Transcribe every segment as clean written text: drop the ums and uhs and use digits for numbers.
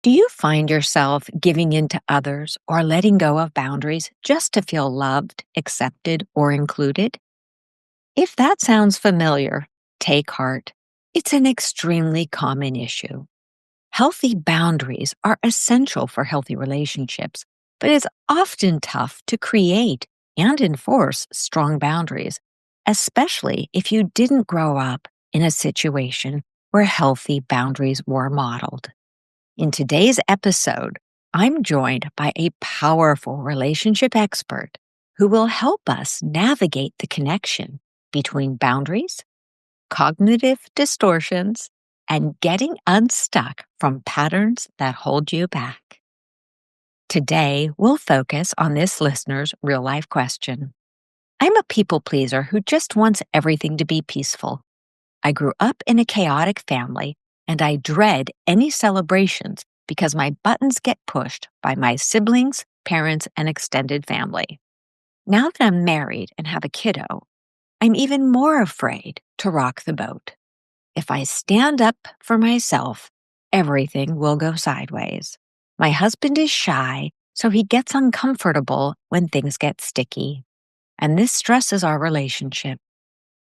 Do you find yourself giving in to others or letting go of boundaries just to feel loved, accepted, or included? If that sounds familiar, take heart. It's an extremely common issue. Healthy boundaries are essential for healthy relationships, but it's often tough to create and enforce strong boundaries, especially if you didn't grow up in a situation where healthy boundaries were modeled. In today's episode, I'm joined by a powerful relationship expert who will help us navigate the connection between boundaries, cognitive distortions, and getting unstuck from patterns that hold you back. Today, we'll focus on this listener's real-life question. I'm a people pleaser who just wants everything to be peaceful. I grew up in a chaotic family, and I dread any celebrations because my buttons get pushed by my siblings, parents, and extended family. Now that I'm married and have a kiddo, I'm even more afraid to rock the boat. If I stand up for myself, everything will go sideways. My husband is shy, so he gets uncomfortable when things get sticky. And this stresses our relationship.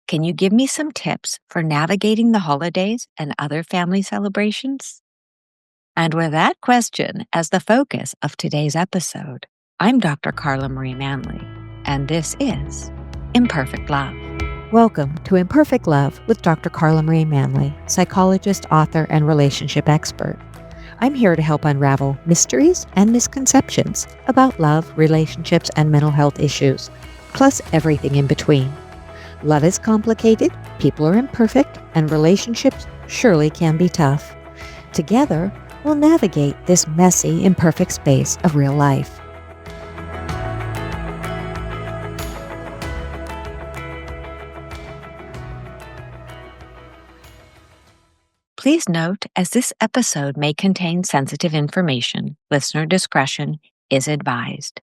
Can you give me some tips for navigating the holidays and other family celebrations? And with that question as the focus of today's episode, I'm Dr. Carla Marie Manley, and this is Imperfect Love. Welcome to Imperfect Love with Dr. Carla Marie Manley, psychologist, author, and relationship expert. I'm here to help unravel mysteries and misconceptions about love, relationships, and mental health issues, plus everything in between. Love is complicated, people are imperfect, and relationships surely can be tough. Together, we'll navigate this messy, imperfect space of real life. Please note, as this episode may contain sensitive information, listener discretion is advised.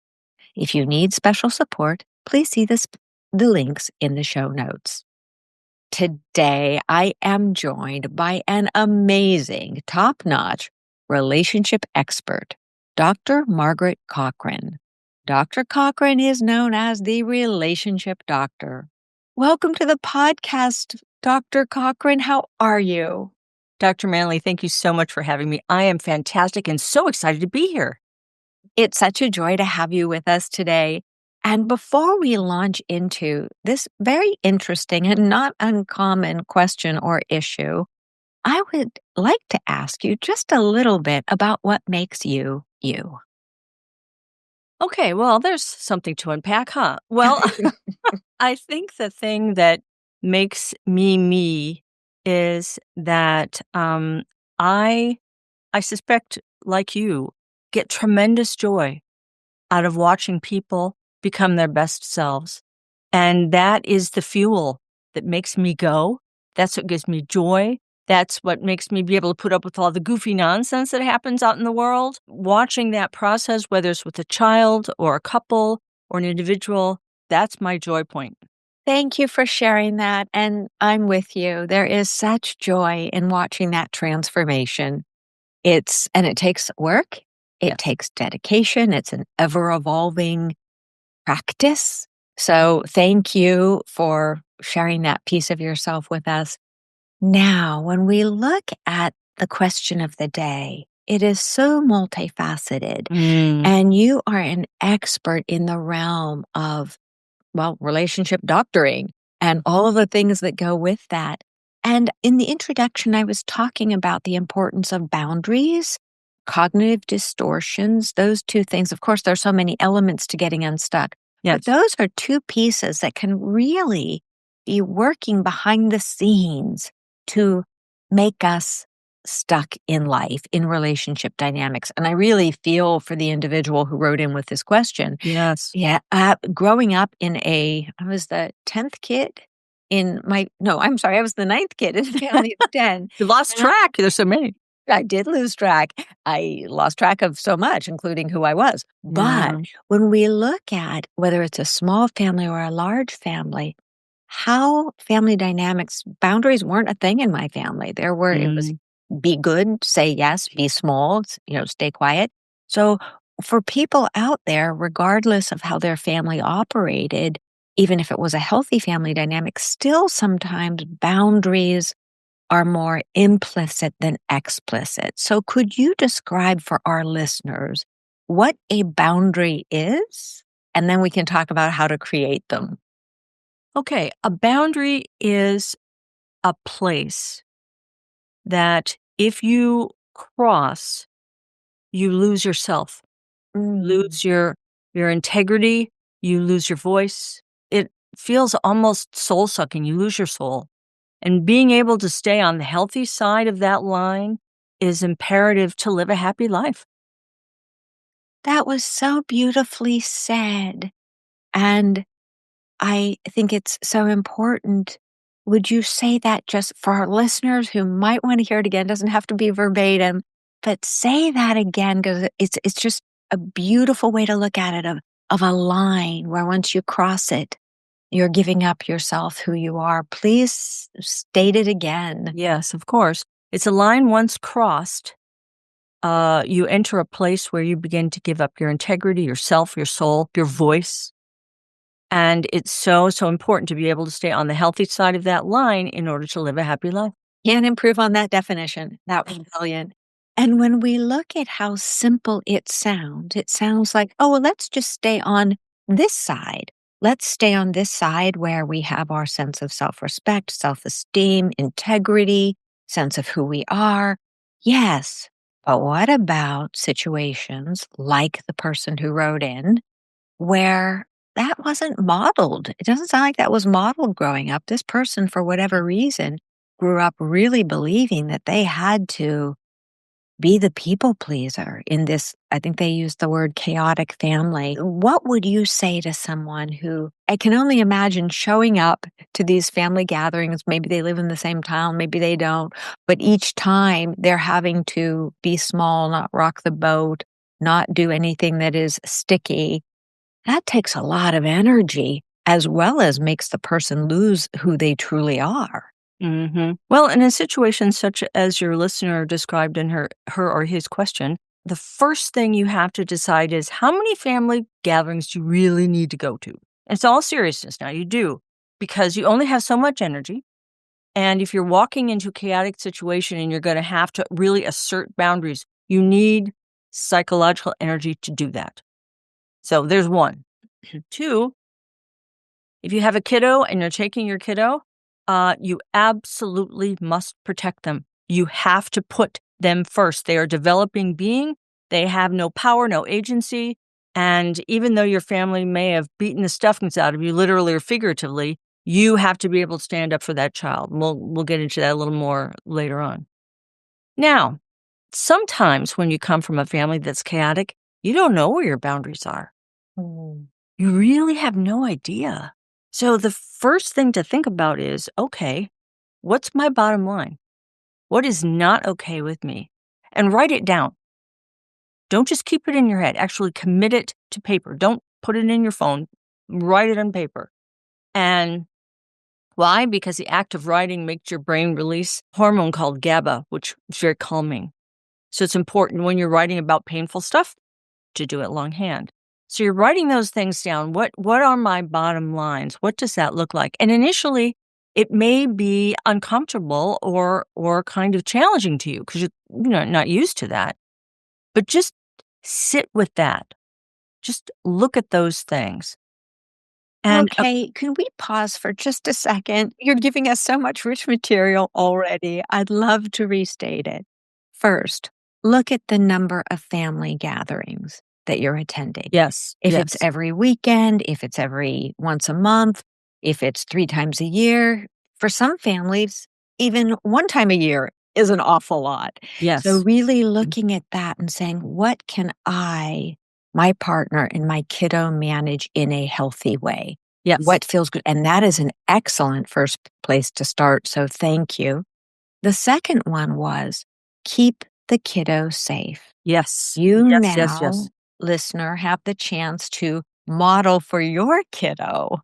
If you need special support, please see the links in the show notes. Today, I am joined by an amazing, top-notch relationship expert, Dr. Margaret Cochran. Dr. Cochran is known as the relationship doctor. Welcome to the podcast, Dr. Cochran. How are you? Dr. Manley, thank you so much for having me. I am fantastic and so excited to be here. It's such a joy to have you with us today. And before we launch into this very interesting and not uncommon question or issue, I would like to ask you just a little bit about what makes you, you. Okay, well, there's something to unpack, huh? Well, I think the thing that makes me me is that I suspect, like you, get tremendous joy out of watching people become their best selves. And that is the fuel that makes me go. That's what gives me joy. That's what makes me be able to put up with all the goofy nonsense that happens out in the world. Watching that process, whether it's with a child or a couple or an individual, that's my joy point. Thank you for sharing that. And I'm with you. There is such joy in watching that transformation. It takes work. It takes dedication. It's an ever-evolving practice. So thank you for sharing that piece of yourself with us. Now, when we look at the question of the day, it is so multifaceted. And you are an expert in the realm of, relationship doctoring and all of the things that go with that. And in the introduction, I was talking about the importance of boundaries, cognitive distortions, those two things. Of course, there are so many elements to getting unstuck. Yes. But those are two pieces that can really be working behind the scenes to make us stuck in life, in relationship dynamics. And I really feel for the individual who wrote in with this question. Yes. Yeah. Growing up I was the 10th kid I was the 9th kid in a family of 10. You lost track. There's so many. I did lose track. I lost track of so much, including who I was. But when we look at whether it's a small family or a large family, how family dynamics, boundaries weren't a thing in my family. It was be good, say yes, be small, stay quiet. So for people out there, regardless of how their family operated, even if it was a healthy family dynamic, still sometimes boundaries are more implicit than explicit. So could you describe for our listeners what a boundary is? And then we can talk about how to create them. Okay, a boundary is a place that if you cross, you lose yourself, Mm. lose your integrity, you lose your voice. It feels almost soul-sucking, you lose your soul. And being able to stay on the healthy side of that line is imperative to live a happy life. That was so beautifully said. And I think it's so important. Would you say that just for our listeners who might want to hear it again, doesn't have to be verbatim, but say that again because it's just a beautiful way to look at it of a line where once you cross it, you're giving up yourself, who you are. Please state it again. Yes, of course. It's a line once crossed. You enter a place where you begin to give up your integrity, yourself, your soul, your voice. And it's so, so important to be able to stay on the healthy side of that line in order to live a happy life. Can't improve on that definition. That was brilliant. And when we look at how simple it sounds like, oh, well, let's just stay on this side. Let's stay on this side where we have our sense of self respect, self esteem, integrity, sense of who we are. Yes. But what about situations like the person who wrote in where that wasn't modeled? It doesn't sound like that was modeled growing up. This person, for whatever reason, grew up really believing that they had to be the people pleaser in this, I think they used the word chaotic family. What would you say to someone who I can only imagine showing up to these family gatherings? Maybe they live in the same town, maybe they don't, but each time they're having to be small, not rock the boat, not do anything that is sticky. That takes a lot of energy as well as makes the person lose who they truly are. Well, in a situation such as your listener described in her or his question, the first thing you have to decide is how many family gatherings do you really need to go to? It's all seriousness now, you do, because you only have so much energy. And if you're walking into a chaotic situation and you're going to have to really assert boundaries, you need psychological energy to do that. So there's one. Two, if you have a kiddo and you're taking your kiddo, you absolutely must protect them. You have to put them first. They are a developing being. They have no power, no agency. And even though your family may have beaten the stuffings out of you, literally or figuratively, you have to be able to stand up for that child. We'll get into that a little more later on. Now, sometimes when you come from a family that's chaotic, you don't know where your boundaries are. Mm. You really have no idea. So the first thing to think about is, okay, what's my bottom line? What is not okay with me? And write it down. Don't just keep it in your head. Actually commit it to paper. Don't put it in your phone. Write it on paper. And why? Because the act of writing makes your brain release a hormone called GABA, which is very calming. So it's important when you're writing about painful stuff to do it longhand. So you're writing those things down. What are my bottom lines? What does that look like? And initially, it may be uncomfortable or kind of challenging to you because you're not used to that. But just sit with that. Just look at those things. And Okay, can we pause for just a second? You're giving us so much rich material already. I'd love to restate it. First, look at the number of family gatherings that you're attending. yes, If it's yes, every weekend, if it's every once a month, if it's 3 times a year, for some families, even 1 time a year is an awful lot. So yes, really looking at that and saying, "What can my partner, and my kiddo manage in a healthy way? yes, What feels good?" And that is an excellent first place to start, so thank you. The second one was keep the kiddo safe. yes, You yes, yes, now, yes. listener, have the chance to model for your kiddo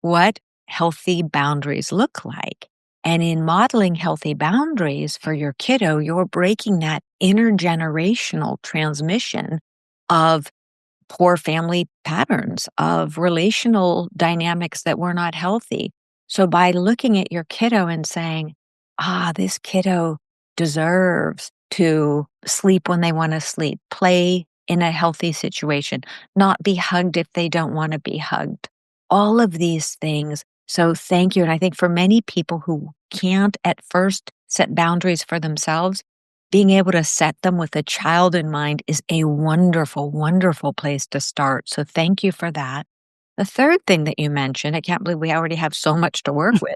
what healthy boundaries look like. And in modeling healthy boundaries for your kiddo, you're breaking that intergenerational transmission of poor family patterns, of relational dynamics that were not healthy. So by looking at your kiddo and saying, this kiddo deserves to sleep when they want to sleep, play in a healthy situation, not be hugged if they don't want to be hugged. All of these things. So thank you. And I think for many people who can't at first set boundaries for themselves, being able to set them with a child in mind is a wonderful, wonderful place to start. So thank you for that. The third thing that you mentioned, I can't believe we already have so much to work with,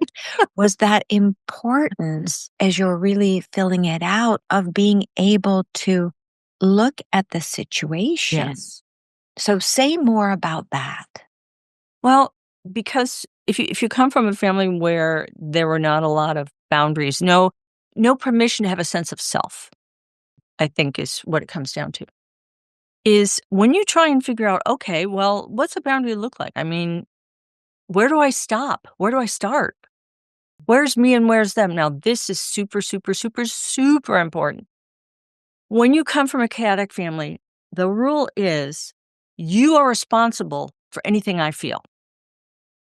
was that importance as you're really filling it out of being able to look at the situation. Yes. So say more about that. Well, because if you come from a family where there were not a lot of boundaries, no permission to have a sense of self, I think is what it comes down to. Is when you try and figure out, okay, well, what's a boundary look like? I mean, where do I stop? Where do I start? Where's me and where's them? Now, this is super, super, super, super important. When you come from a chaotic family, the rule is you are responsible for anything I feel.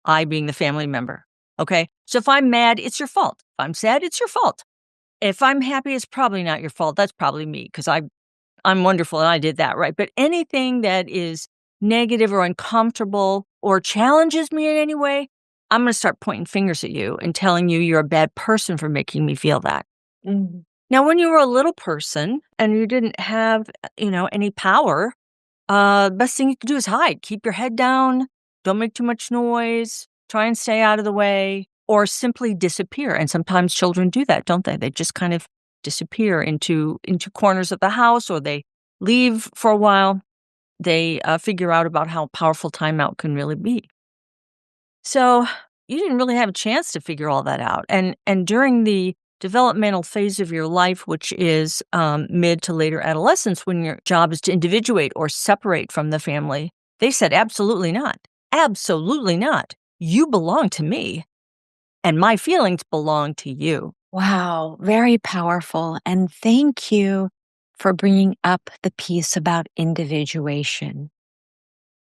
I being the family member. Okay. So if I'm mad, it's your fault. If I'm sad, it's your fault. If I'm happy, it's probably not your fault. That's probably me because I'm wonderful and I did that, right? But anything that is negative or uncomfortable or challenges me in any way, I'm going to start pointing fingers at you and telling you you're a bad person for making me feel that. Mhm. Now, when you were a little person and you didn't have, any power, best thing you can do is hide. Keep your head down. Don't make too much noise. Try and stay out of the way or simply disappear. And sometimes children do that, don't they? They just kind of disappear into corners of the house or they leave for a while. They figure out about how powerful timeout can really be. So you didn't really have a chance to figure all that out. And during the developmental phase of your life, which is mid to later adolescence, when your job is to individuate or separate from the family, they said, absolutely not. Absolutely not. You belong to me, and my feelings belong to you. Wow, very powerful. And thank you for bringing up the piece about individuation.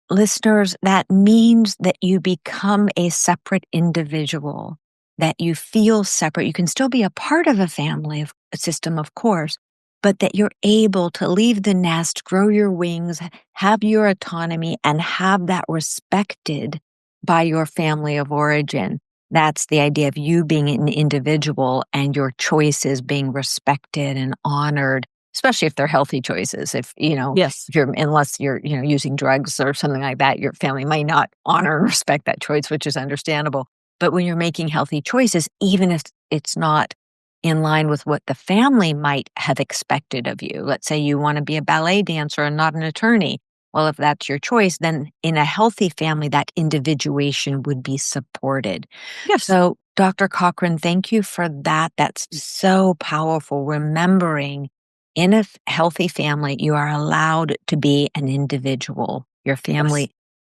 Listeners, that means that you become a separate individual, that you feel separate. You can still be a part of a family system, of course, but that you're able to leave the nest, grow your wings, have your autonomy, and have that respected by your family of origin. That's the idea of you being an individual and your choices being respected and honored, especially if they're healthy choices. Yes. If you're unless you're, using drugs or something like that, your family might not honor and respect that choice, which is understandable. But when you're making healthy choices, even if it's not in line with what the family might have expected of you, let's say you want to be a ballet dancer and not an attorney. Well, if that's your choice, then in a healthy family, that individuation would be supported. Yes. So, Dr. Cochran, thank you for that. That's so powerful. Remembering in a healthy family, you are allowed to be an individual. Your Yes. family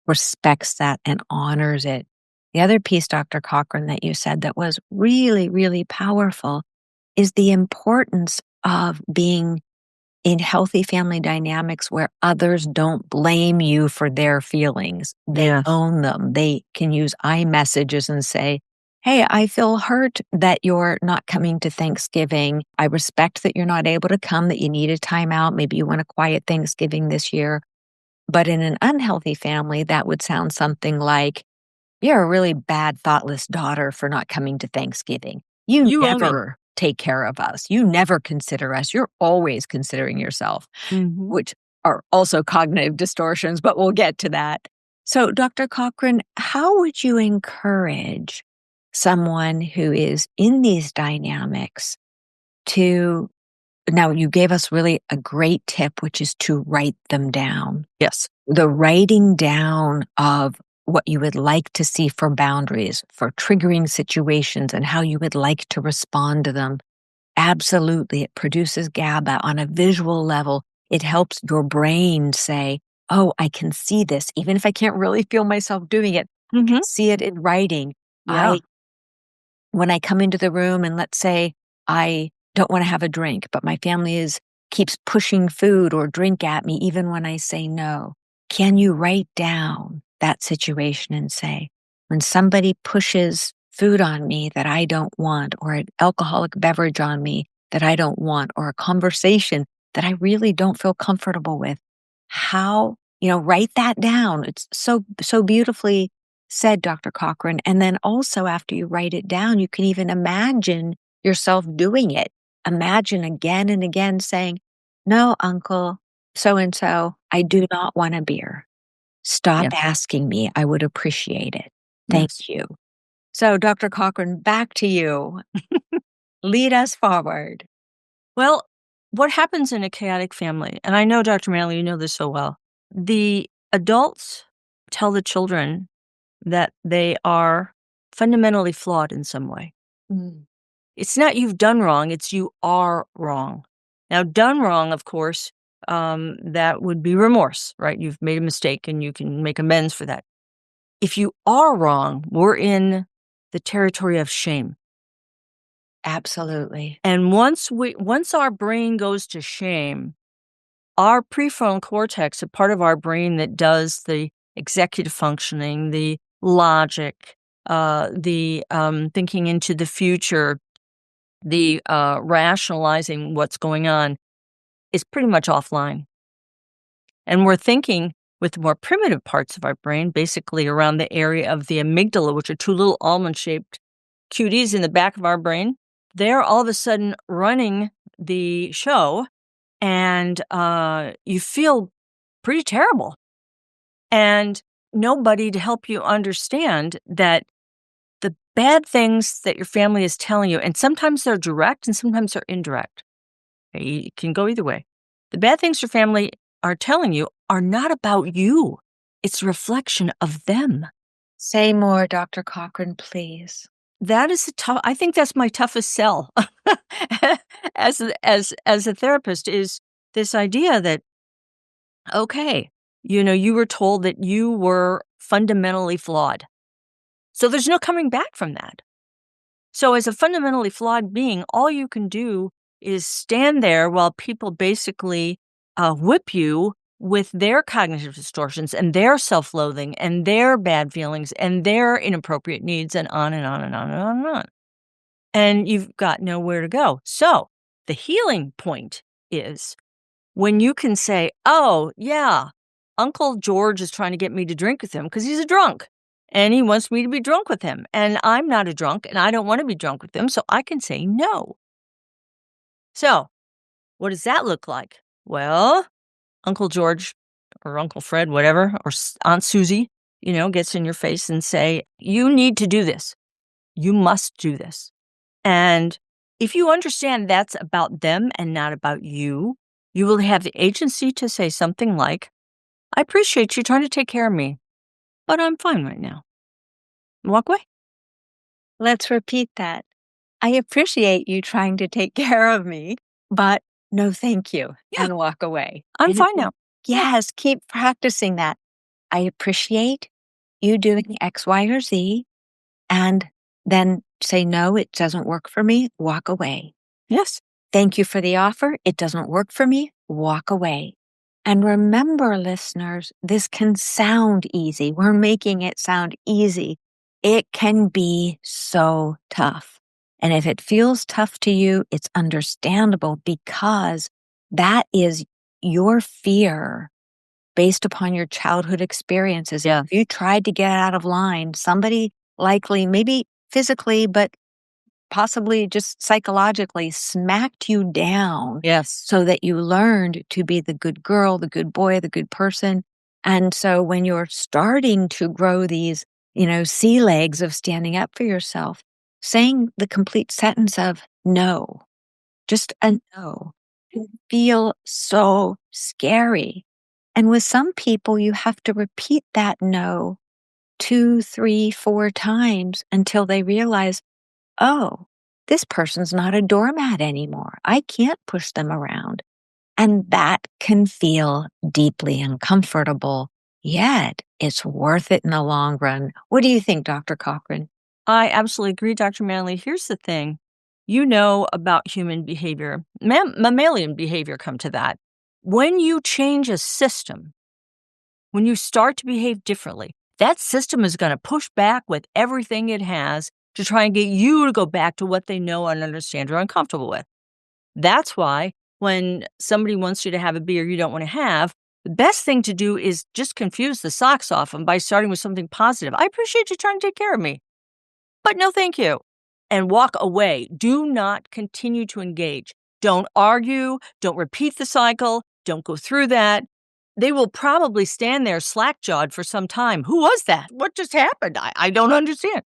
respects that and honors it. The other piece, Dr. Cochran, that you said that was really, really powerful is the importance of being in healthy family dynamics where others don't blame you for their feelings. They Yes. own them. They can use I messages and say, hey, I feel hurt that you're not coming to Thanksgiving. I respect that you're not able to come, that you need a timeout. Maybe you want a quiet Thanksgiving this year. But in an unhealthy family, that would sound something like, you're a really bad, thoughtless daughter for not coming to Thanksgiving. You You own me. never take care of us. You never consider us. You're always considering yourself, Mhm. which are also cognitive distortions, but we'll get to that. So, Dr. Cochran, how would you encourage someone who is in these dynamics to now you gave us really a great tip, which is to write them down. Yes. The writing down of what you would like to see for boundaries, for triggering situations, and how you would like to respond to them. Absolutely. It produces GABA on a visual level. It helps your brain say, oh, I can see this. Even if I can't really feel myself doing it, I can Mhm. see it in writing. Yeah. when I come into the room and let's say I don't want to have a drink, but my family keeps pushing food or drink at me even when I say no. Can you write down that situation and say, when somebody pushes food on me that I don't want, or an alcoholic beverage on me that I don't want, or a conversation that I really don't feel comfortable with, how, write that down. It's so beautifully said, Dr. Cochran. And then also after you write it down, you can even imagine yourself doing it. Imagine again and again saying, no, Uncle so-and-so, I do not want a beer. Stop Yes. asking me. I would appreciate it. Thank Yes. you. So, Dr. Cochran, back to you. Lead us forward. Well, what happens in a chaotic family, and I know, Dr. Manley, you know this so well, the adults tell the children that they are fundamentally flawed in some way. Mm. It's not you've done wrong, it's you are wrong. Now, done wrong, of course, that would be remorse, right? You've made a mistake and you can make amends for that. If you are wrong, we're in the territory of shame. Absolutely. And once our brain goes to shame, our prefrontal cortex, a part of our brain that does the executive functioning, the logic, the thinking into the future, the rationalizing what's going on, is pretty much offline. And we're thinking with the more primitive parts of our brain, basically around the area of the amygdala, which are two little almond-shaped cuties in the back of our brain. They're all of a sudden running the show, and you feel pretty terrible. And nobody to help you understand that the bad things that your family is telling you, and sometimes they're direct and sometimes they're indirect. It can go either way. The bad things your family are telling you are not about you. It's a reflection of them. Say more, Dr. Cochran, please. That is I think that's my toughest sell as a therapist, is this idea that, okay, you were told that you were fundamentally flawed. So there's no coming back from that. So as a fundamentally flawed being, all you can do is stand there while people basically whip you with their cognitive distortions and their self-loathing and their bad feelings and their inappropriate needs, and on and on and on and on and on. And you've got nowhere to go. So the healing point is when you can say, oh, yeah, Uncle George is trying to get me to drink with him because he's a drunk and he wants me to be drunk with him. And I'm not a drunk and I don't want to be drunk with him. So I can say no. So what does that look like? Well, Uncle George or Uncle Fred, whatever, or Aunt Susie, gets in your face and say, you need to do this. You must do this. And if you understand that's about them and not about you, you will have the agency to say something like, I appreciate you trying to take care of me, but I'm fine right now. Walk away. Let's repeat that. I appreciate you trying to take care of me, but no, thank you, Yeah. and walk away. I'm fine now. Yes, keep practicing that. I appreciate you doing X, Y, or Z, and then say, no, it doesn't work for me, walk away. Yes. Thank you for the offer. It doesn't work for me, walk away. And remember, listeners, this can sound easy. We're making it sound easy. It can be so tough. And if it feels tough to you, it's understandable because that is your fear based upon your childhood experiences. Yeah. If you tried to get out of line, somebody likely, maybe physically, but possibly just psychologically smacked you down. Yes. So that you learned to be the good girl, the good boy, the good person. And so when you're starting to grow these, sea legs of standing up for yourself, saying the complete sentence of no, just a no, can feel so scary. And with some people, you have to repeat that no 2, 3, 4 times until they realize, oh, this person's not a doormat anymore. I can't push them around. And that can feel deeply uncomfortable, yet it's worth it in the long run. What do you think, Dr. Cochran? I absolutely agree, Dr. Manley. Here's the thing. You know about human behavior, mammalian behavior, come to that. When you change a system, when you start to behave differently, that system is going to push back with everything it has to try and get you to go back to what they know and understand or are uncomfortable with. That's why when somebody wants you to have a beer you don't want to have, the best thing to do is just confuse the socks off them by starting with something positive. I appreciate you trying to take care of me, but no, thank you. And walk away. Do not continue to engage. Don't argue. Don't repeat the cycle. Don't go through that. They will probably stand there slack jawed for some time. Who was that? What just happened? I don't understand.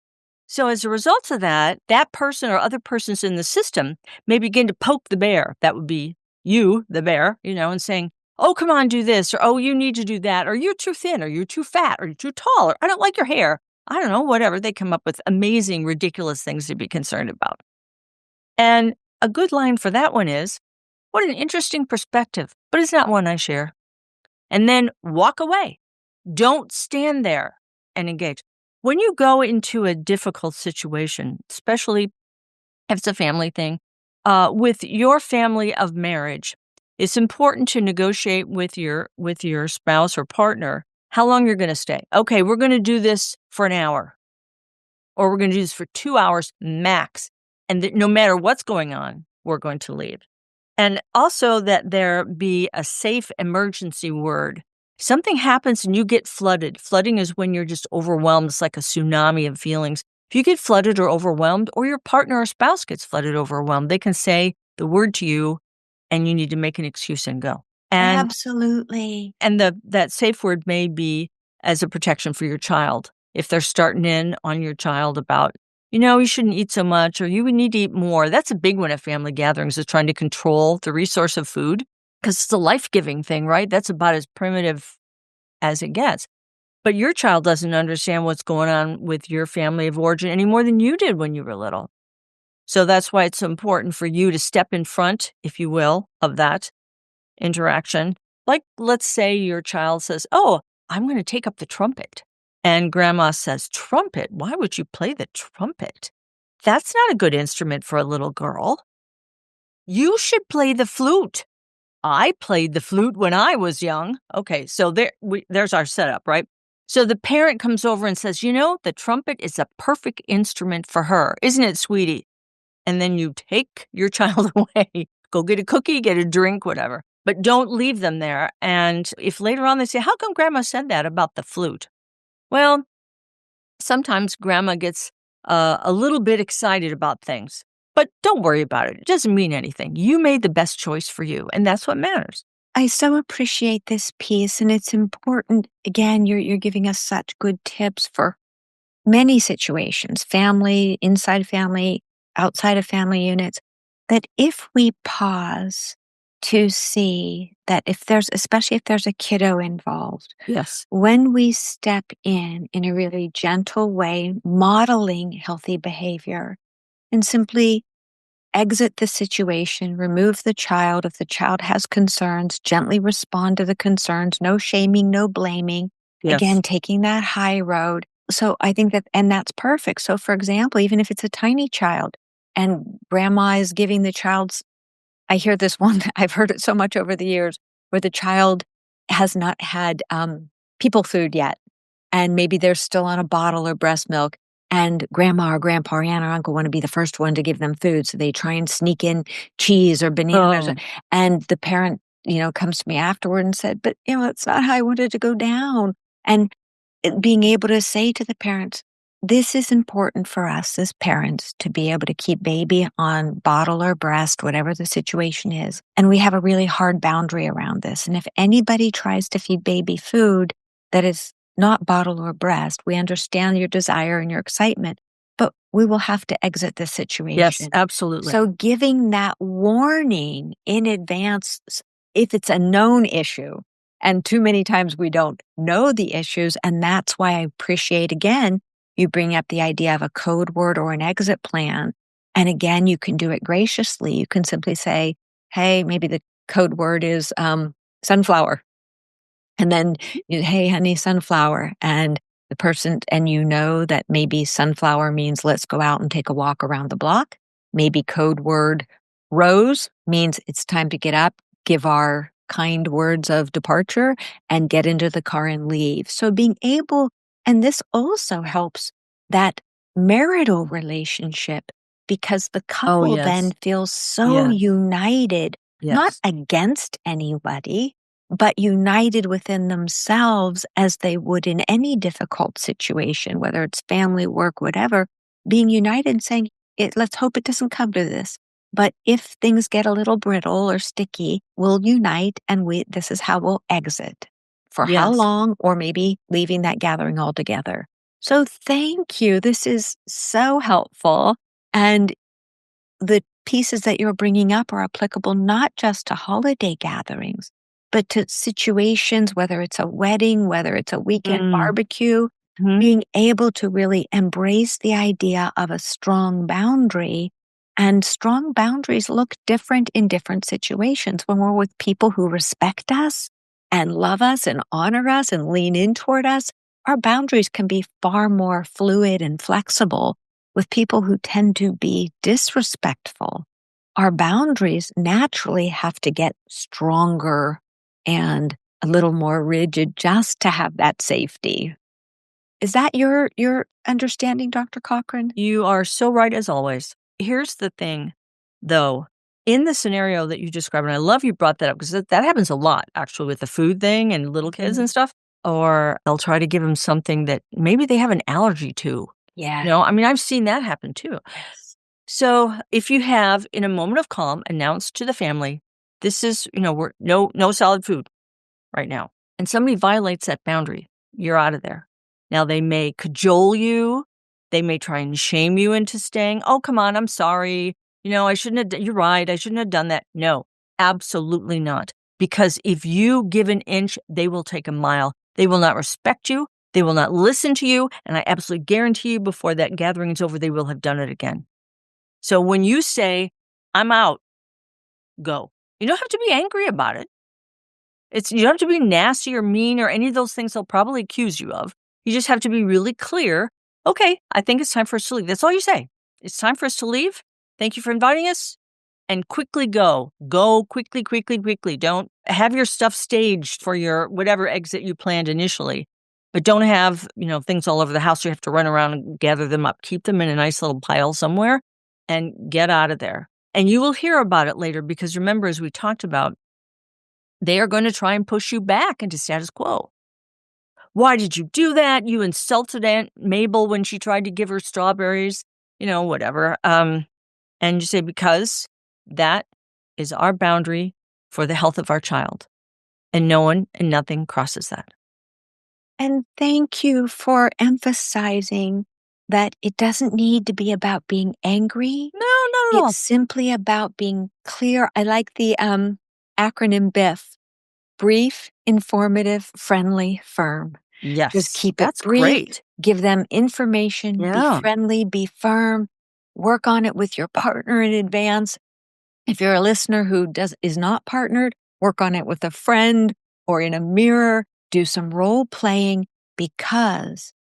So as a result of that, that person or other persons in the system may begin to poke the bear. That would be you, the bear, and saying, oh, come on, do this, or oh, you need to do that, or you're too thin, or you're too fat, or you're too tall, or I don't like your hair. I don't know, whatever. They come up with amazing, ridiculous things to be concerned about. And a good line for that one is, what an interesting perspective, but it's not one I share. And then walk away. Don't stand there and engage. When you go into a difficult situation, especially if it's a family thing, with your family of marriage, it's important to negotiate with your spouse or partner how long you're going to stay. Okay, we're going to do this for an hour, or we're going to do this for 2 hours max, and no matter what's going on, we're going to leave. And also that there be a safe emergency word. Something happens and you get flooded. Flooding is when you're just overwhelmed. It's like a tsunami of feelings. If you get flooded or overwhelmed, or your partner or spouse gets flooded or overwhelmed, they can say the word to you and you need to make an excuse and go. Absolutely. And that safe word may be as a protection for your child. If they're starting in on your child about, you shouldn't eat so much, or you would need to eat more. That's a big one at family gatherings, is trying to control the resource of food, because it's a life-giving thing, right? That's about as primitive as it gets. But your child doesn't understand what's going on with your family of origin any more than you did when you were little. So that's why it's important for you to step in front, if you will, of that interaction. Like, let's say your child says, oh, I'm going to take up the trumpet. And grandma says, trumpet? Why would you play the trumpet? That's not a good instrument for a little girl. You should play the flute. I played the flute when I was young. Okay, so there's our setup, right? So the parent comes over and says, the trumpet is a perfect instrument for her. Isn't it, sweetie? And then you take your child away. Go get a cookie, get a drink, whatever. But don't leave them there. And if later on they say, how come grandma said that about the flute? Well, sometimes grandma gets a little bit excited about things, but don't worry about it. It doesn't mean anything. You made the best choice for you, and that's what matters. I so appreciate this piece, and it's important. Again, you're giving us such good tips for many situations, family, inside family, outside of family units, that if we pause to see that especially if there's a kiddo involved, Yes. when we step in a really gentle way, modeling healthy behavior, and simply exit the situation, remove the child. If the child has concerns, gently respond to the concerns, no shaming, no blaming. Yes. Again, taking that high road. So I think and that's perfect. So for example, even if it's a tiny child and grandma is giving the child's, I hear this one, I've heard it so much over the years, where the child has not had people food yet. And maybe they're still on a bottle or breast milk. And grandma or grandpa or aunt or uncle want to be the first one to give them food. So they try and sneak in cheese or bananas. Oh. And the parent, comes to me afterward and said, but, that's not how I wanted to go down. And being able to say to the parents, this is important for us as parents to be able to keep baby on bottle or breast, whatever the situation is. And we have a really hard boundary around this. And if anybody tries to feed baby food that is not bottle or breast, we understand your desire and your excitement, but we will have to exit this situation. Yes, absolutely. So giving that warning in advance, if it's a known issue, and too many times we don't know the issues, and that's why I appreciate, again, you bring up the idea of a code word or an exit plan. And again, you can do it graciously. You can simply say, hey, maybe the code word is sunflower. And then, hey, honey, sunflower. And the person, and you know that maybe sunflower means let's go out and take a walk around the block. Maybe code word rose means it's time to get up, give our kind words of departure, and get into the car and leave. So being able, and this also helps that marital relationship because the Oh, couple then yes. feels so Yes. united, not Yes. against anybody, but united within themselves as they would in any difficult situation, whether it's family, work, whatever, being united and saying, let's hope it doesn't come to this. But if things get a little brittle or sticky, we'll unite and this is how we'll exit. For how Yes. long, or maybe leaving that gathering altogether. So thank you. This is so helpful. And the pieces that you're bringing up are applicable not just to holiday gatherings, but to situations, whether it's a wedding, whether it's a weekend Mm. barbecue, Mhm. being able to really embrace the idea of a strong boundary. And strong boundaries look different in different situations. When we're with people who respect us and love us and honor us and lean in toward us, our boundaries can be far more fluid and flexible. With people who tend to be disrespectful, our boundaries naturally have to get stronger and a little more rigid just to have that safety. Is that your understanding, Dr. Cochran? You are so right as always. Here's the thing, though. In the scenario that you described, and I love you brought that up because that happens a lot actually with the food thing and little kids Mhm. and stuff. Or they'll try to give them something that maybe they have an allergy to. Yeah. I mean, I've seen that happen too. Yes. So if you have, in a moment of calm, announced to the family, this is, we're no solid food right now, and somebody violates that boundary, you're out of there. Now they may cajole you, they may try and shame you into staying. Oh, come on, I'm sorry. I shouldn't have. You're right. I shouldn't have done that. No, absolutely not. Because if you give an inch, they will take a mile. They will not respect you. They will not listen to you. And I absolutely guarantee you, before that gathering is over, they will have done it again. So when you say, I'm out, go. You don't have to be angry about it. You don't have to be nasty or mean or any of those things they'll probably accuse you of. You just have to be really clear. Okay, I think it's time for us to leave. That's all you say. It's time for us to leave. Thank you for inviting us. And quickly go. Go quickly, quickly, quickly. Don't have your stuff staged for your whatever exit you planned initially. But don't have, things all over the house. You have to run around and gather them up. Keep them in a nice little pile somewhere and get out of there. And you will hear about it later because remember, as we talked about, they are going to try and push you back into status quo. Why did you do that? You insulted Aunt Mabel when she tried to give her strawberries, whatever. And you say, because that is our boundary for the health of our child. And no one and nothing crosses that. And thank you for emphasizing that it doesn't need to be about being angry. No, not at It's all. simply about being clear. I like the acronym BIF: brief, informative, friendly, firm. Just Yes, keep it that's brief, great. give them information, be Yeah. friendly, be firm, work on it with your partner in advance. If you're a listener who is not partnered, work on it with a friend or in a mirror, do some role playing, because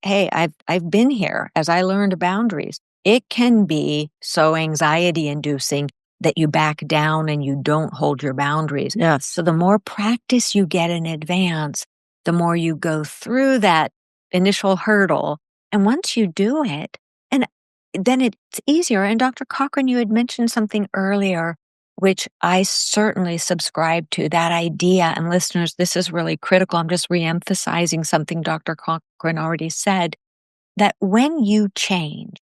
hey, I've been here as I learned boundaries. It can be so anxiety inducing that you back down and you don't hold your boundaries. Yes. So the more practice you get in advance, the more you go through that initial hurdle. And once you do it, and then it's easier. And Dr. Cochran, you had mentioned something earlier, which I certainly subscribe to, that idea. And listeners, this is really critical. I'm just reemphasizing something Dr. Cochran already said, that when you change,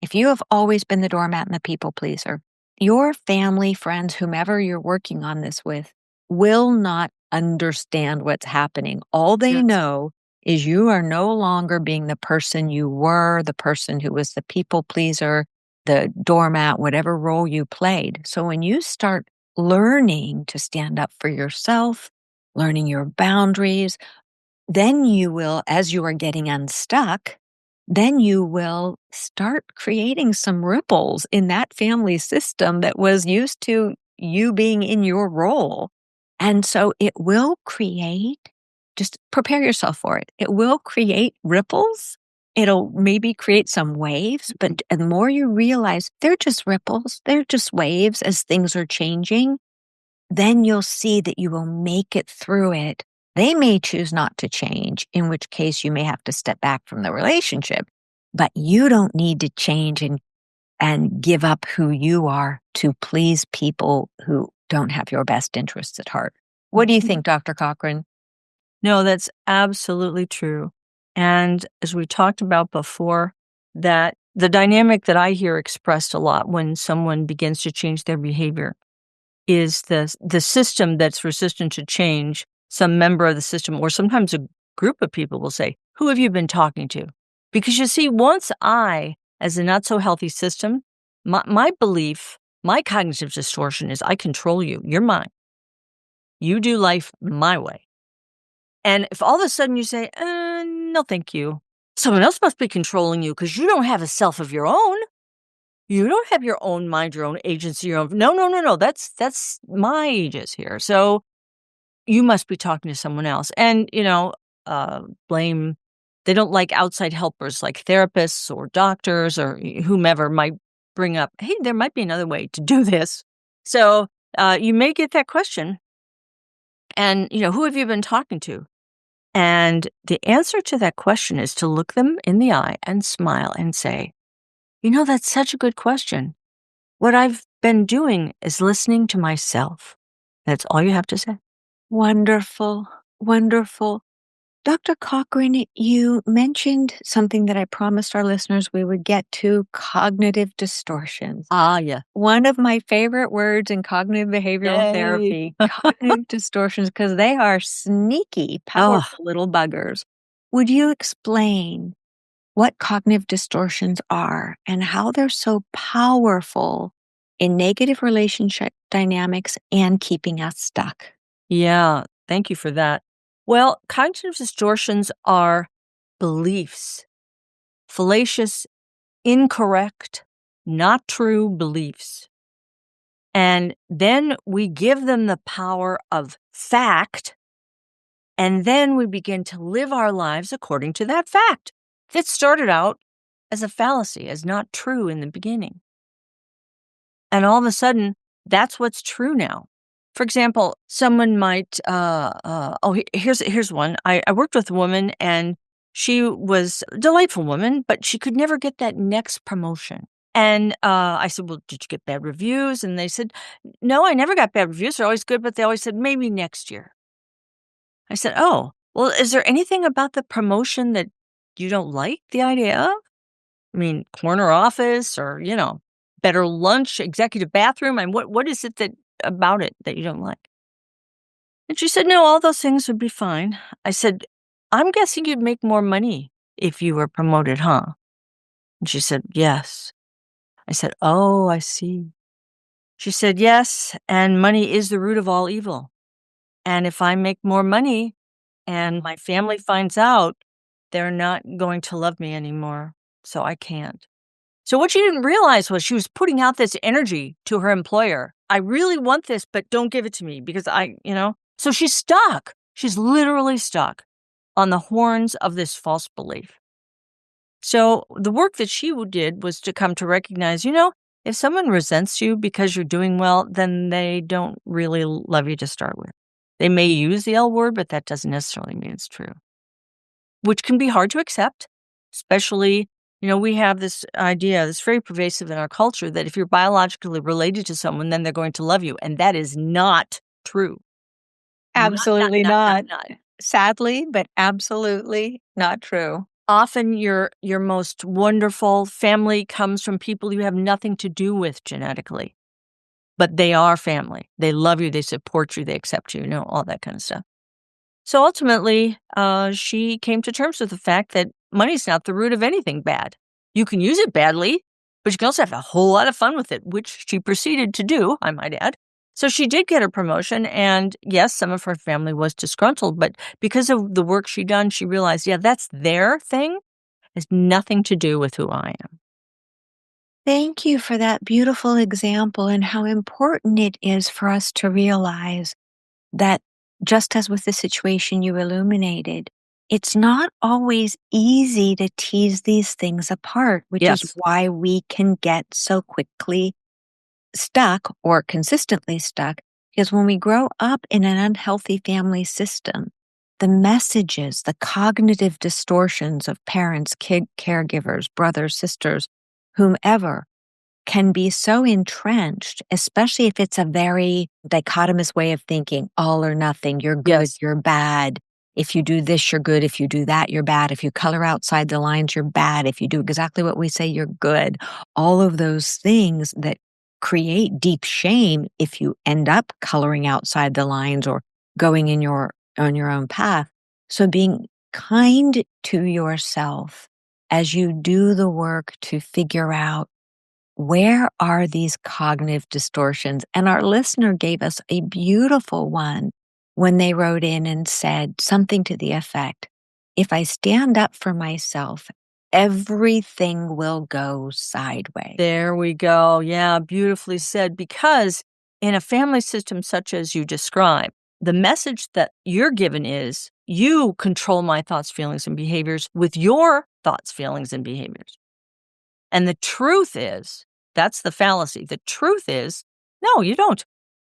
if you have always been the doormat and the people pleaser, your family, friends, whomever you're working on this with, will not understand what's happening. All they Yes. know is you are no longer being the person you were, the person who was the people pleaser, the doormat, whatever role you played. So when you start learning to stand up for yourself, learning your boundaries, then you will, as you are getting unstuck, then you will start creating some ripples in that family system that was used to you being in your role. And so it will create just prepare yourself for it. It will create ripples. It'll maybe create some waves, but the more you realize they're just ripples, they're just waves as things are changing, then you'll see that you will make it through it. They may choose not to change, in which case you may have to step back from the relationship, but you don't need to change and give up who you are to please people who don't have your best interests at heart. What do you think, Dr. Cochran? No, that's absolutely true. And as we talked about before, that the dynamic that I hear expressed a lot when someone begins to change their behavior is the system that's resistant to change. Some member of the system, or sometimes a group of people, will say, "Who have you been talking to?" Because you see, once I, as a not so healthy system, my belief, my cognitive distortion is I control you. You're mine. You do life my way. And if all of a sudden you say, no, thank you, someone else must be controlling you because you don't have a self of your own. You don't have your own mind, your own agency, your own. No. That's my aegis here. So you must be talking to someone else. And, blame. They don't like outside helpers like therapists or doctors or whomever might bring up, hey, there might be another way to do this. So you may get that question. And, who have you been talking to? And the answer to that question is to look them in the eye and smile and say, that's such a good question. What I've been doing is listening to myself. That's all you have to say. Wonderful, wonderful. Dr. Cochran, you mentioned something that I promised our listeners we would get to, cognitive distortions. Ah, yeah. One of my favorite words in cognitive behavioral Yay. therapy, cognitive distortions, because they are sneaky, powerful little buggers. Would you explain what cognitive distortions are and how they're so powerful in negative relationship dynamics and keeping us stuck? Yeah, thank you for that. Well, cognitive distortions are beliefs, fallacious, incorrect, not true beliefs. And then we give them the power of fact, and then we begin to live our lives according to that fact that started out as a fallacy, as not true in the beginning. And all of a sudden, that's what's true now. For example, someone might, here's one. I worked with a woman, and she was a delightful woman, but she could never get that next promotion. And I said, well, did you get bad reviews? And they said, no, I never got bad reviews. They're always good, but they always said, maybe next year. I said, oh, well, is there anything about the promotion that you don't like the idea of? I mean, corner office or, better lunch, executive bathroom. And what is it about it that you don't like? And she said, no, all those things would be fine. I said, I'm guessing you'd make more money if you were promoted, huh? And she said, yes. I said, oh, I see. She said, yes, and money is the root of all evil. And if I make more money and my family finds out, they're not going to love me anymore. So I can't. So what she didn't realize was she was putting out this energy to her employer. I really want this, but don't give it to me because So she's stuck. She's literally stuck on the horns of this false belief. So the work that she did was to come to recognize, if someone resents you because you're doing well, then they don't really love you to start with. They may use the L word, but that doesn't necessarily mean it's true, which can be hard to accept, especially, we have this idea that's very pervasive in our culture that if you're biologically related to someone, then they're going to love you. And that is not true. Absolutely not. Sadly, but absolutely not true. Often your most wonderful family comes from people you have nothing to do with genetically, but they are family. They love you, they support you, they accept you, all that kind of stuff. So ultimately, she came to terms with the fact that money's not the root of anything bad. You can use it badly, but you can also have a whole lot of fun with it, which she proceeded to do, I might add. So she did get her promotion, and yes, some of her family was disgruntled, but because of the work she'd done, she realized, that's their thing. It has nothing to do with who I am. Thank you for that beautiful example and how important it is for us to realize that just as with the situation you illuminated, it's not always easy to tease these things apart, which is Yes. why we can get so quickly stuck or consistently stuck. Because when we grow up in an unhealthy family system, the messages, the cognitive distortions of parents, caregivers, brothers, sisters, whomever, can be so entrenched, especially if it's a very dichotomous way of thinking, all or nothing, you're good, Yes. you're bad. If you do this, you're good. If you do that, you're bad. If you color outside the lines, you're bad. If you do exactly what we say, you're good. All of those things that create deep shame if you end up coloring outside the lines or going in your on your own path. So being kind to yourself as you do the work to figure out where are these cognitive distortions? And our listener gave us a beautiful one when they wrote in and said something to the effect, if I stand up for myself, everything will go sideways. There we go. Yeah, beautifully said. Because in a family system such as you describe, the message that you're given is you control my thoughts, feelings, and behaviors with your thoughts, feelings, and behaviors. And the truth is, that's the fallacy. The truth is, no, you don't.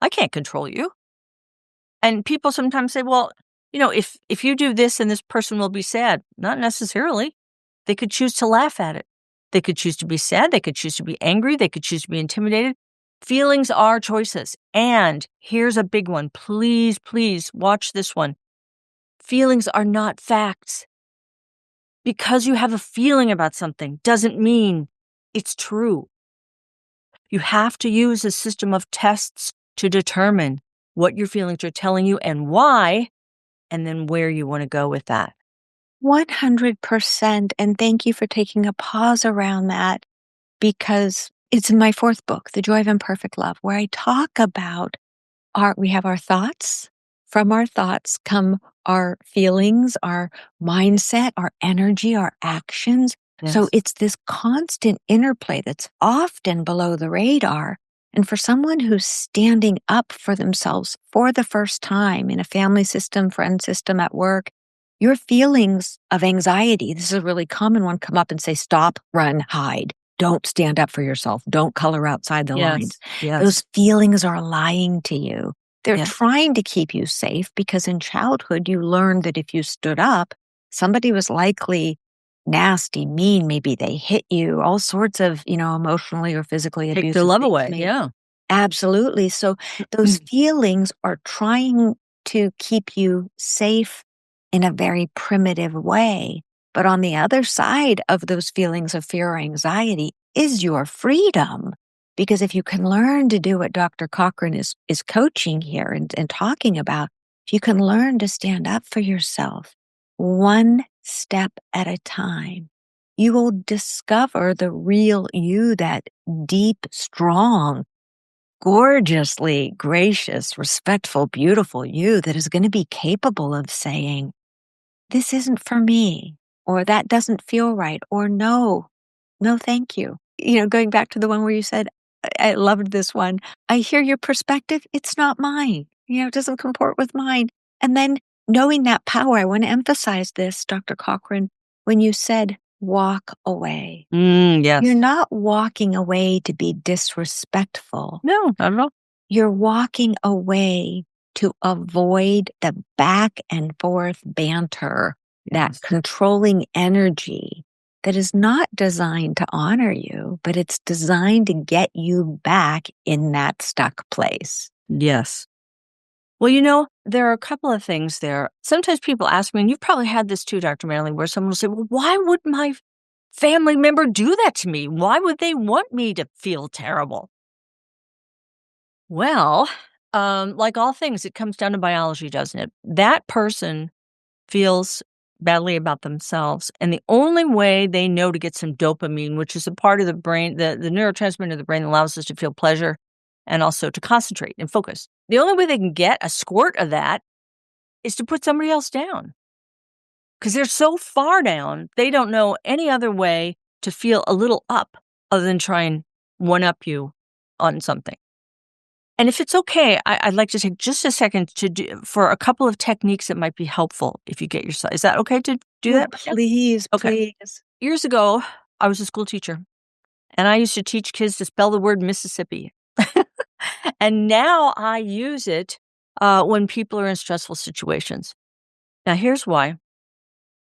I can't control you. And people sometimes say, well, if you do this, then this person will be sad. Not necessarily. They could choose to laugh at it. They could choose to be sad. They could choose to be angry. They could choose to be intimidated. Feelings are choices. And here's a big one. Please, please watch this one. Feelings are not facts. Because you have a feeling about something doesn't mean it's true. You have to use a system of tests to determine what your feelings are telling you and why, and then where you want to go with that. 100%. And thank you for taking a pause around that because it's in my fourth book, The Joy of Imperfect Love, where I talk about we have our thoughts. From our thoughts come our feelings, our mindset, our energy, our actions. So Yes. it's this constant interplay that's often below the radar. And for someone who's standing up for themselves for the first time in a family system, friend system, at work, your feelings of anxiety, this is a really common one, come up and say, stop, run, hide. Don't stand up for yourself. Don't color outside the lines. Yes. Yes. Those feelings are lying to you. They're Yes. trying to keep you safe because in childhood, you learned that if you stood up, somebody was likely nasty, mean. Maybe they hit you, all sorts of, emotionally or physically Take their abusive love things away. Yeah. Absolutely. So those feelings are trying to keep you safe in a very primitive way. But on the other side of those feelings of fear or anxiety is your freedom. Because if you can learn to do what Dr. Cochran is coaching here and talking about, if you can learn to stand up for yourself one step at a time, you will discover the real you, that deep, strong, gorgeously gracious, respectful, beautiful you that is going to be capable of saying, this isn't for me, or that doesn't feel right, or no, no, thank you. Going back to the one where you said, I loved this one. I hear your perspective. It's not mine. It doesn't comport with mine. And then knowing that power, I want to emphasize this, Dr. Cochran, when you said walk away. You're Yes. not walking away to be disrespectful. No, not at all. You're walking away to avoid the back and forth banter, that Yes. controlling energy that is not designed to honor you, but it's designed to get you back in that stuck place. Yes. Well, there are a couple of things there. Sometimes people ask me, and you've probably had this too, Dr. Manley, where someone will say, well, why would my family member do that to me? Why would they want me to feel terrible? Well, like all things, it comes down to biology, doesn't it? That person feels badly about themselves, and the only way they know to get some dopamine, which is a part of the brain, the neurotransmitter of the brain that allows us to feel pleasure and also to concentrate and focus. The only way they can get a squirt of that is to put somebody else down. Because they're so far down, they don't know any other way to feel a little up other than try and one up you on something. And if it's okay, I'd like to take just a second to for a couple of techniques that might be helpful if you get yourself. Is that okay to do Oh, that? Yeah. please, Okay. please. Years ago, I was a school teacher, and I used to teach kids to spell the word Mississippi. And now I use it when people are in stressful situations. Now, here's why.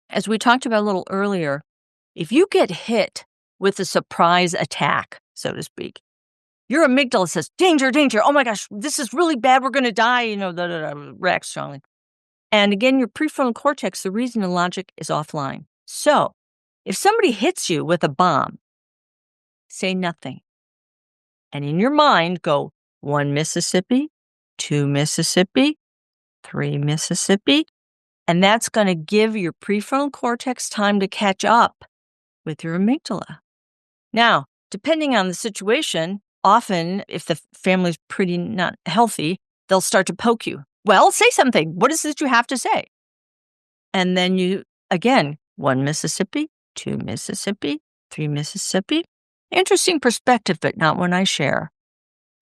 As we talked about a little earlier, if you get hit with a surprise attack, so to speak, your amygdala says, danger, danger. Oh my gosh, this is really bad. We're going to die. Reacts strongly. And again, your prefrontal cortex, the reason and logic is offline. So if somebody hits you with a bomb, say nothing. And in your mind, go 1 Mississippi, 2 Mississippi, 3 Mississippi. And that's going to give your prefrontal cortex time to catch up with your amygdala. Now, depending on the situation, often if the family's pretty not healthy, they'll start to poke you. Well, say something. What is it you have to say? And then you, again, 1 Mississippi, 2 Mississippi, 3 Mississippi. Interesting perspective, but not one I share.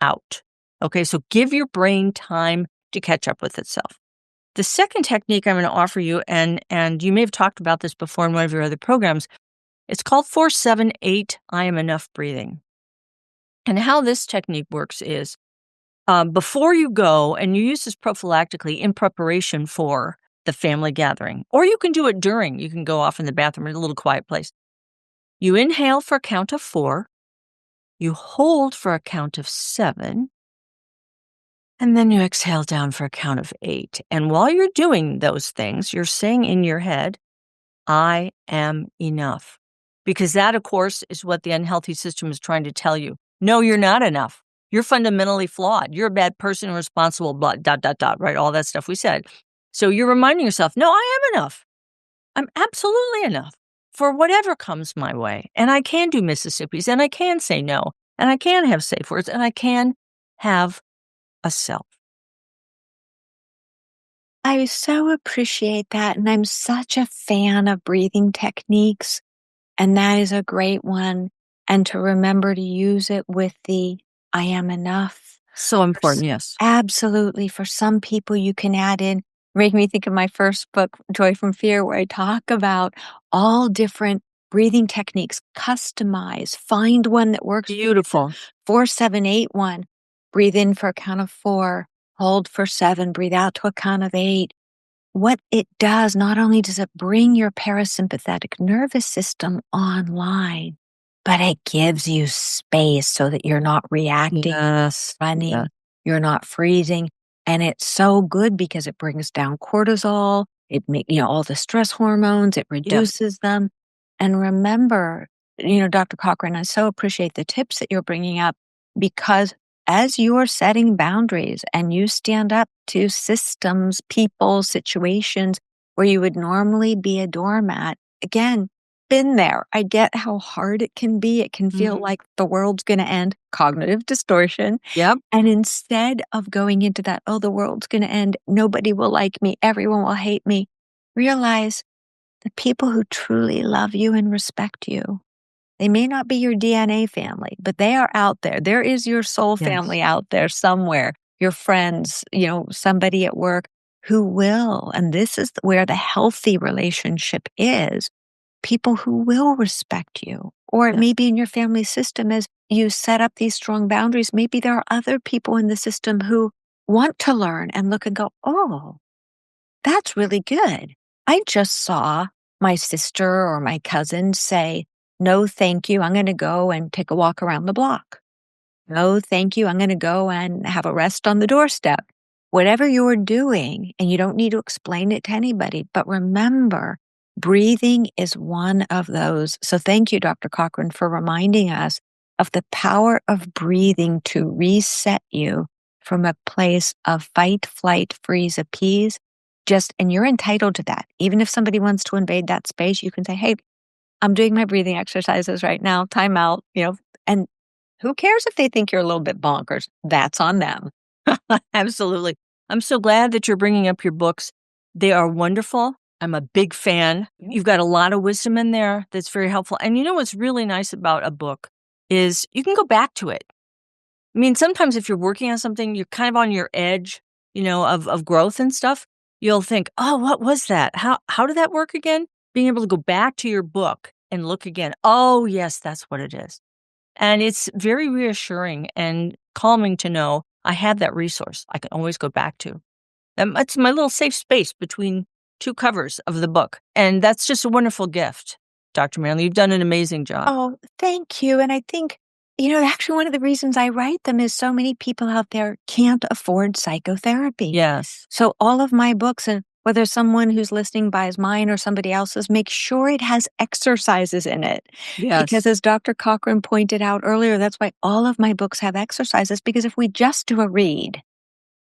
Out. Okay, so give your brain time to catch up with itself. The second technique I'm going to offer you, and you may have talked about this before in one of your other programs, it's called 4-7-8 I am enough breathing. And how this technique works is before you go, and you use this prophylactically in preparation for the family gathering, or you can do it during. You can go off in the bathroom in a little quiet place. You inhale for a count of 4, you hold for a count of 7, and then you exhale down for a count of 8. And while you're doing those things, you're saying in your head, I am enough. Because that, of course, is what the unhealthy system is trying to tell you. No, you're not enough. You're fundamentally flawed. You're a bad person, irresponsible, blah, ... right? All that stuff we said. So you're reminding yourself, no, I am enough. I'm absolutely enough for whatever comes my way. And I can do Mississippi's, and I can say no, and I can have safe words, and I can have a self. I so appreciate that, and I'm such a fan of breathing techniques, and that is a great one, and to remember to use it with the I am enough. So important, yes. Absolutely. For some people, you can add in, make me think of my first book, Joy from Fear, where I talk about all different breathing techniques, customize, find one that works. Beautiful. 4-7-8 one. Breathe in for a count of 4, hold for 7, breathe out to a count of 8. What it does, not only does it bring your parasympathetic nervous system online, but it gives you space so that you're not reacting, Yes. running, Yeah. you're not freezing. And it's so good because it brings down cortisol, it makes, all the stress hormones, it reduces them. And remember, Dr. Cochran, I so appreciate the tips that you're bringing up, because as you're setting boundaries and you stand up to systems, people, situations where you would normally be a doormat, again, been there. I get how hard it can be. It can feel like the world's going to end, cognitive distortion. Yep. And instead of going into that, oh, the world's going to end, nobody will like me, everyone will hate me, realize the people who truly love you and respect you, they may not be your DNA family, but they are out there. There is your soul family out there somewhere, your friends, somebody at work who will. And this is where the healthy relationship is. People who will respect you. Or it may be in your family system as you set up these strong boundaries. Maybe there are other people in the system who want to learn and look and go, oh, that's really good. I just saw my sister or my cousin say, no, thank you. I'm going to go and take a walk around the block. No, thank you. I'm going to go and have a rest on the doorstep. Whatever you're doing, and you don't need to explain it to anybody, but remember, breathing is one of those. So thank you, Dr. Cochran, for reminding us of the power of breathing to reset you from a place of fight, flight, freeze, appease. And you're entitled to that. Even if somebody wants to invade that space, you can say, hey, I'm doing my breathing exercises right now, time out, and who cares if they think you're a little bit bonkers? That's on them. Absolutely. I'm so glad that you're bringing up your books. They are wonderful. I'm a big fan. You've got a lot of wisdom in there that's very helpful. And what's really nice about a book is you can go back to it. I mean, sometimes if you're working on something, you're kind of on your edge, of growth and stuff. You'll think, "Oh, what was that? How did that work again?" Being able to go back to your book and look again, "Oh, yes, that's what it is." And it's very reassuring and calming to know I have that resource I can always go back to. It's my little safe space between 2 covers of the book, and that's just a wonderful gift, Dr. Manley. You've done an amazing job. Oh, thank you. And I think, actually one of the reasons I write them is so many people out there can't afford psychotherapy. Yes. So all of my books, and whether someone who's listening buys mine or somebody else's, make sure it has exercises in it. Yes. Because as Dr. Cochran pointed out earlier, that's why all of my books have exercises, because if we just do a read,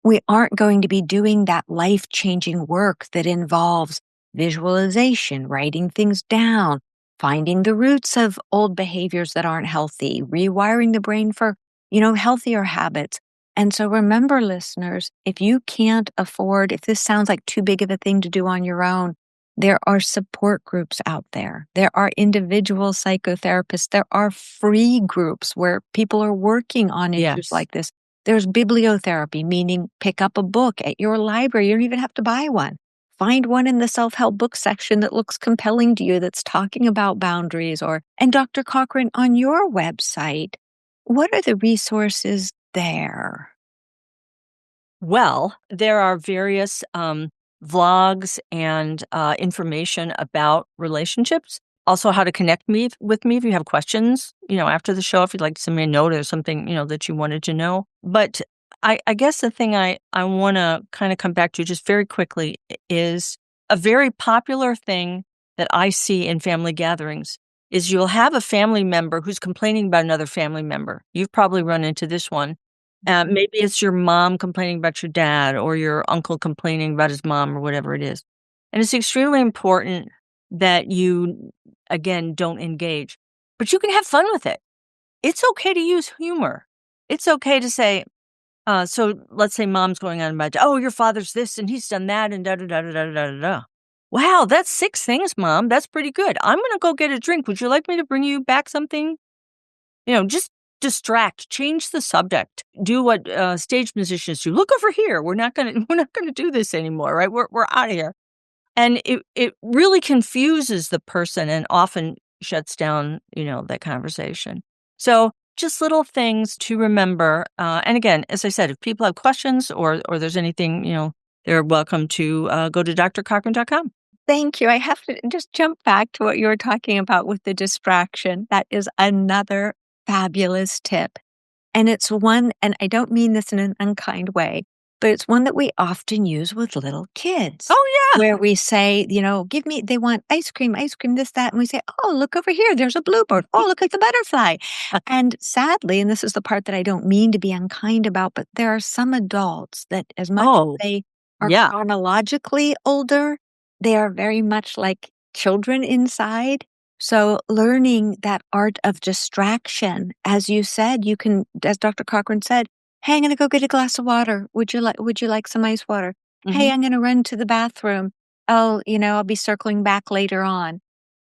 we aren't going to be doing that life-changing work that involves visualization, writing things down, finding the roots of old behaviors that aren't healthy, rewiring the brain for, healthier habits. And so remember, listeners, if you can't afford, if this sounds like too big of a thing to do on your own, there are support groups out there. There are individual psychotherapists. There are free groups where people are working on issues Yes. like this. There's bibliotherapy, meaning pick up a book at your library. You don't even have to buy one. Find one in the self-help book section that looks compelling to you, that's talking about boundaries. And Dr. Cochran, on your website, what are the resources there? Well, there are various, vlogs and, information about relationships. Also, how to connect with me if you have questions, after the show, if you'd like to send me a note or something, that you wanted to know. But I guess the thing I wanna kinda come back to just very quickly is a very popular thing that I see in family gatherings is you'll have a family member who's complaining about another family member. You've probably run into this one. Maybe it's your mom complaining about your dad or your uncle complaining about his mom or whatever it is. And it's extremely important that you, again, don't engage, but you can have fun with it. It's okay to use humor. It's okay to say, so let's say mom's going on about, oh, your father's this and he's done that and da da da da da da da da. Wow, that's 6 things, mom. That's pretty good. I'm going to go get a drink. Would you like me to bring you back something? Just distract, change the subject, do what, stage musicians do. "Look over here. We're not gonna we're not gonna do this anymore, right? We're out of here." And it really confuses the person and often shuts down, that conversation. So, just little things to remember, and again, as I said, if people have questions or there's anything, they're welcome to, go to drcochran.com. Thank you. I have to just jump back to what you were talking about with the distraction. That is another fabulous tip. And it's one, and I don't mean this in an unkind way, but it's one that we often use with little kids, Oh, yeah. where we say, they want ice cream, this, that. And we say, oh, look over here. There's a bluebird. Oh, look at the butterfly. And sadly, and this is the part that I don't mean to be unkind about, but there are some adults that, as much as Oh, they are yeah. chronologically older, they are very much like children inside. So learning that art of distraction, as you said, you can, as Dr. Cochran said, "Hey, I'm gonna go get a glass of water. Would you like some ice water? Hey, Mhm. I'm gonna run to the bathroom. I'll be circling back later on."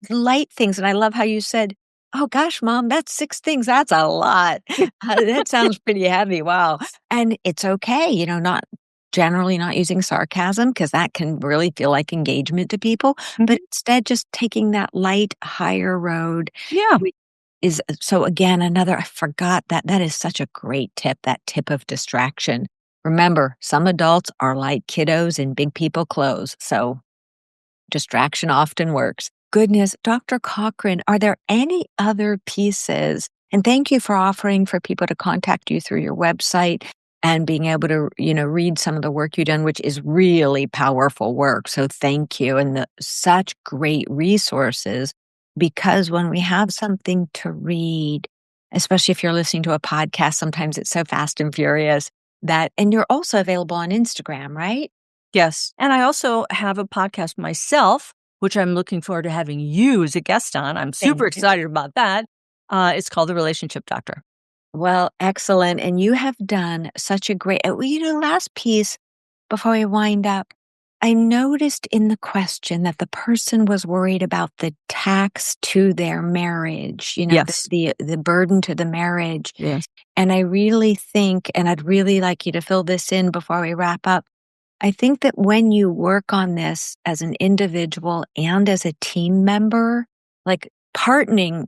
Light things, and I love how you said, "Oh gosh, mom, that's 6 things. That's a lot. That sounds pretty heavy. Wow." And it's okay, not generally not using sarcasm, because that can really feel like engagement to people, Mhm. but instead just taking that light, higher road, Yeah. which is so again, I forgot that is such a great tip, that tip of distraction. Remember, some adults are like kiddos in big people clothes, so distraction often works. Goodness, Dr. Cochran, are there any other pieces? And thank you for offering for people to contact you through your website and being able to, read some of the work you've done, which is really powerful work. So thank you. And such great resources, because when we have something to read, especially if you're listening to a podcast, sometimes it's so fast and furious and you're also available on Instagram, right? Yes, and I also have a podcast myself, which I'm looking forward to having you as a guest on. I'm super Thank you. excited about that. It's called The Relationship Doctor. Well, excellent. And you have done such a great, last piece before we wind up. I noticed in the question that the person was worried about the tax to their marriage, Yes. the burden to the marriage. Yes. And I really think, and I'd really like you to fill this in before we wrap up. I think that when you work on this as an individual and as a team member, like partnering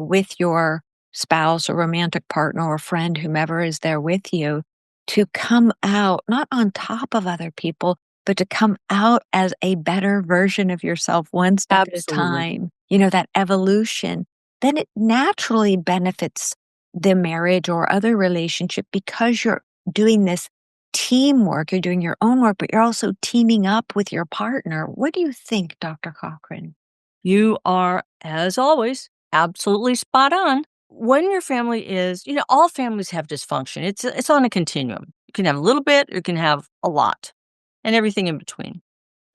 with your spouse or romantic partner or friend, whomever is there with you, to come out not on top of other people, but to come out as a better version of yourself one step at a Absolutely. time, that evolution, then it naturally benefits the marriage or other relationship because you're doing this teamwork. You're doing your own work, but you're also teaming up with your partner. What do you think, Dr. Cochran? You are, as always, absolutely spot on. When your family is, all families have dysfunction. It's on a continuum. You can have a little bit, or you can have a lot, and everything in between.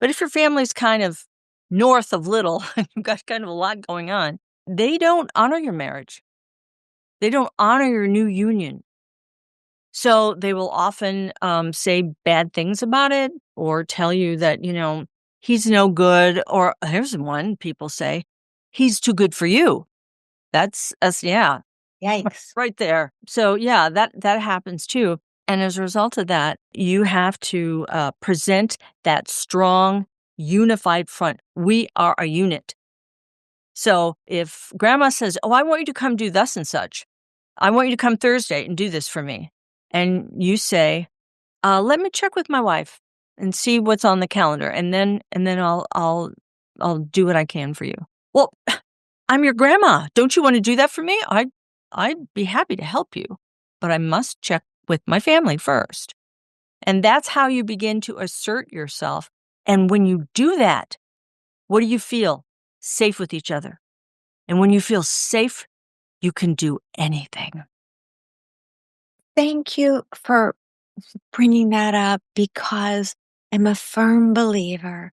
But if your family's kind of north of little, and you've got kind of a lot going on, they don't honor your marriage. They don't honor your new union. So they will often say bad things about it, or tell you that, he's no good. Or here's one people say, he's too good for you. Yeah, Yikes. right there. So yeah, that happens too. And as a result of that, you have to present that strong, unified front. We are a unit. So if grandma says, "Oh, I want you to come do thus and such. I want you to come Thursday and do this for me," and you say, let me check with my wife and see what's on the calendar, and then I'll do what I can for you. Well, I'm your grandma. Don't you want to do that for me? I'd be happy to help you, but I must check with my family first. And that's how you begin to assert yourself. And when you do that, what do you feel? Safe with each other. And when you feel safe, you can do anything. Thank you for bringing that up because I'm a firm believer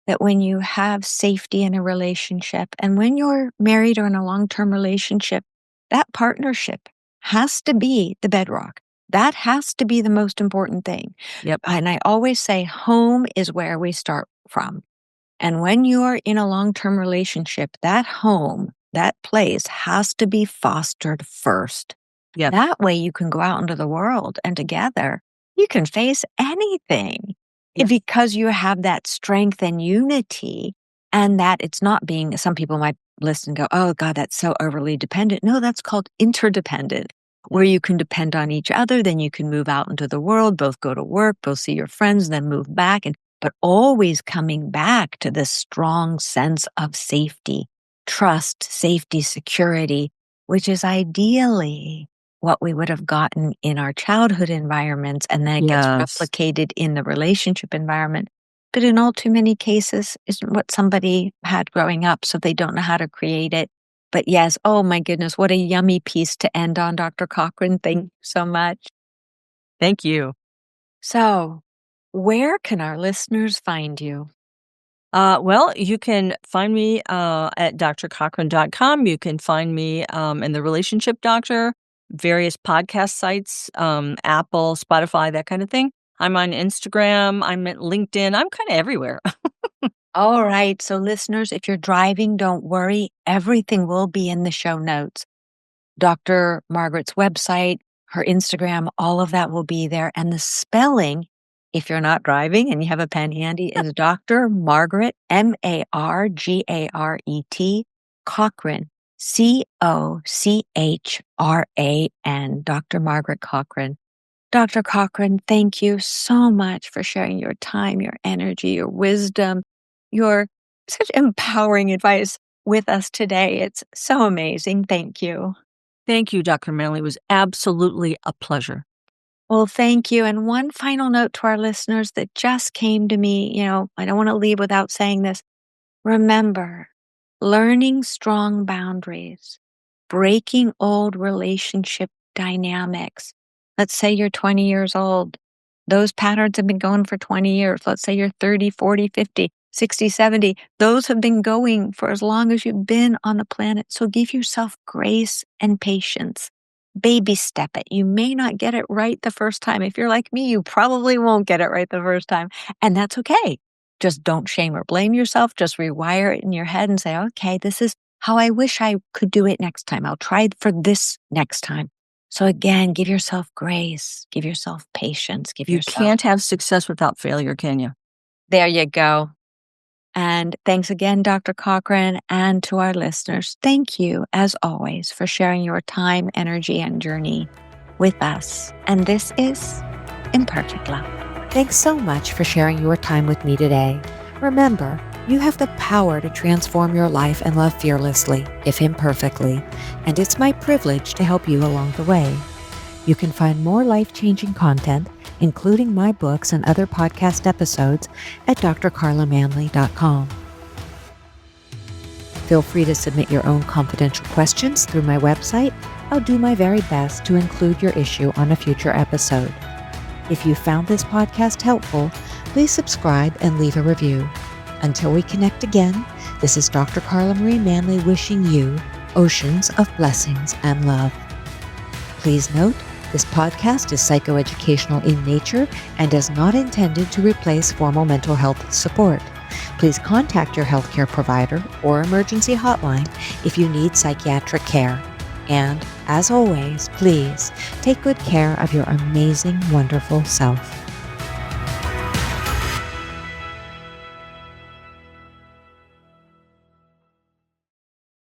that when you have safety in a relationship and when you're married or in a long term relationship, that partnership has to be the bedrock. That has to be the most important thing. Yep. And I always say home is where we start from. And when you're in a long term relationship, that home, that place has to be fostered first. Yep. That way you can go out into the world and together you can face anything Yep. because you have that strength and unity and that it's not being, some people might listen and go, oh God, that's so overly dependent. No, that's called interdependent, where you can depend on each other. Then you can move out into the world, both go to work, both see your friends, then move back. But always coming back to this strong sense of safety, trust, safety, security, which is ideally what we would have gotten in our childhood environments, and then it gets Yes. replicated in the relationship environment. But in all too many cases, isn't what somebody had growing up, so they don't know how to create it. But yes, oh my goodness, what a yummy piece to end on, Dr. Cochran. Thank you so much. Thank you. So, where can our listeners find you? Well, you can find me at drcochran.com. You can find me in The Relationship Doctor, various podcast sites, Apple, Spotify, that kind of thing. I'm on Instagram. I'm at LinkedIn. I'm kind of everywhere. All right. So, listeners, if you're driving, don't worry. Everything will be in the show notes. Dr. Margaret's website, her Instagram, all of that will be there. And the spelling, if you're not driving and you have a pen handy, is Dr. Margaret, Margaret, Cochran, Cochran, Dr. Margaret Cochran. Dr. Cochran, thank you so much for sharing your time, your energy, your wisdom, your such empowering advice with us today. It's so amazing. Thank you. Thank you, Dr. Manley. It was absolutely a pleasure. Well, thank you. And one final note to our listeners that just came to me, I don't want to leave without saying this. Remember, learning strong boundaries, breaking old relationship dynamics. Let's say you're 20 years old. Those patterns have been going for 20 years. Let's say you're 30, 40, 50, 60, 70. Those have been going for as long as you've been on the planet. So give yourself grace and patience. baby step it. You may not get it right the first time. If you're like me, you probably won't get it right the first time, and that's okay. Just don't shame or blame yourself. Just rewire it in your head and say, okay, this is how I wish I could do it next time. I'll try for this next time. So again, give yourself grace, give yourself patience, give You yourself. can't have success without failure, can you? There you go. And thanks again, Dr. Cochran, and to our listeners. Thank you, as always, for sharing your time, energy, and journey with us. And this is Imperfect Love. Thanks so much for sharing your time with me today. Remember, you have the power to transform your life and love fearlessly, if imperfectly, and it's my privilege to help you along the way. You can find more life-changing content, including my books and other podcast episodes, at drcarlamanley.com. Feel free to submit your own confidential questions through my website. I'll do my very best to include your issue on a future episode. If you found this podcast helpful, please subscribe and leave a review. Until we connect again, this is Dr. Carla Marie Manley wishing you oceans of blessings and love. Please note, this podcast is psychoeducational in nature and is not intended to replace formal mental health support. Please contact your healthcare provider or emergency hotline if you need psychiatric care. And, as always, please take good care of your amazing, wonderful self.